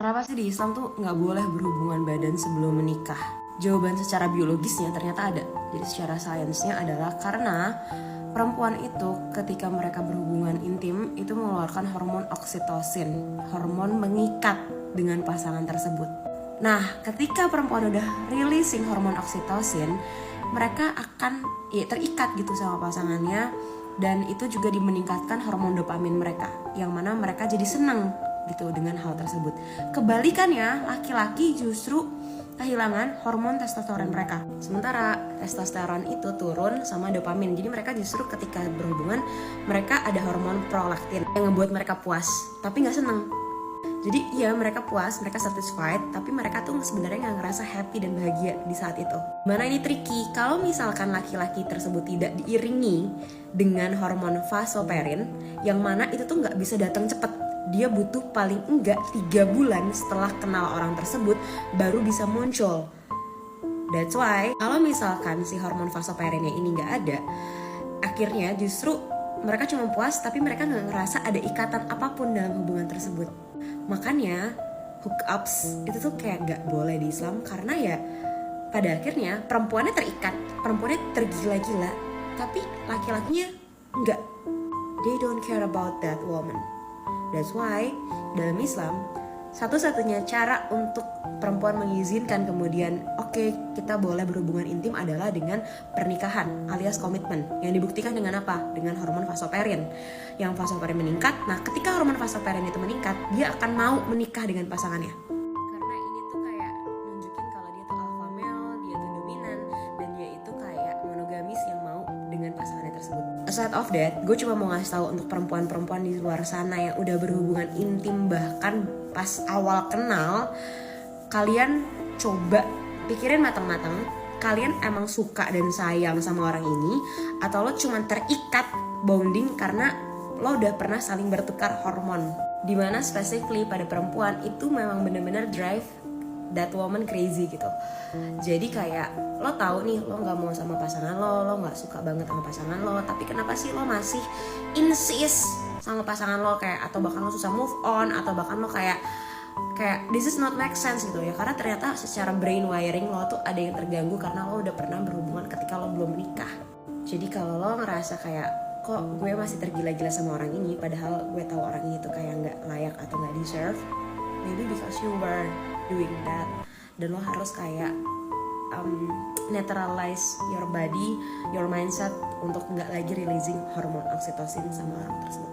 Kenapa sih di Islam tuh nggak boleh berhubungan badan sebelum menikah? Jawaban secara biologisnya ternyata ada. Jadi secara sainsnya adalah karena perempuan itu ketika mereka berhubungan intim itu mengeluarkan hormon oksitosin, hormon mengikat dengan pasangan tersebut. Nah, ketika perempuan udah releasing hormon oksitosin, mereka akan terikat gitu sama pasangannya, dan itu juga meningkatkan hormon dopamin mereka, yang mana mereka jadi senang gitu dengan hal tersebut. Kebalikannya, laki-laki justru kehilangan hormon testosteron mereka. Sementara testosteron itu turun sama dopamin. Jadi mereka justru ketika berhubungan, mereka ada hormon prolaktin yang ngebuat mereka puas, tapi nggak seneng. Jadi iya, mereka puas, mereka satisfied, tapi mereka tuh sebenarnya nggak ngerasa happy dan bahagia di saat itu. Mana ini tricky, kalau misalkan laki-laki tersebut tidak diiringi dengan hormon vasopressin, yang mana itu tuh nggak bisa datang cepet. Dia butuh paling enggak 3 bulan setelah kenal orang tersebut baru bisa muncul. That's why kalau misalkan si hormon vasopressinnya ini nggak ada, akhirnya justru mereka cuma puas tapi mereka nggak ngerasa ada ikatan apapun dalam hubungan tersebut. Makanya hookups itu tuh kayak nggak boleh di Islam, karena ya pada akhirnya perempuannya terikat, perempuannya tergila-gila, tapi laki-lakinya enggak. They don't care about that woman. That's why dalam Islam satu-satunya cara untuk perempuan mengizinkan kemudian oke, kita boleh berhubungan intim adalah dengan pernikahan alias komitmen, yang dibuktikan dengan apa? Dengan hormon vasopressin. Yang vasopressin meningkat, nah ketika hormon vasopressin itu meningkat, dia akan mau menikah dengan pasangannya. Karena ini tuh kayak nunjukin kalau dia tuh alpha male, dia tuh dominan, dan dia itu kayak monogamis yang mau dengan pasangannya tersebut. Aside of that, gue cuma mau ngasih tahu untuk perempuan-perempuan di luar sana yang udah berhubungan intim bahkan pas awal kenal, kalian coba pikirin matang-matang, kalian emang suka dan sayang sama orang ini, atau lo cuma terikat bonding karena lo udah pernah saling bertukar hormon, dimana specifically pada perempuan itu memang bener-bener drive that woman crazy gitu. Jadi kayak lo tahu nih lo nggak mau sama pasangan lo nggak suka banget sama pasangan lo, tapi kenapa sih lo masih insist sama pasangan lo, kayak atau bahkan lo susah move on, atau bahkan lo kayak this is not make sense gitu ya, karena ternyata secara brain wiring lo tuh ada yang terganggu karena lo udah pernah berhubungan ketika lo belum menikah. Jadi kalau lo ngerasa kayak kok gue masih tergila-gila sama orang ini padahal gue tahu orang ini tuh kayak nggak layak atau nggak deserve, maybe because you were doing that, dan lo harus kayak neutralize your body, your mindset untuk nggak lagi releasing hormon oksitosin sama orang tersebut.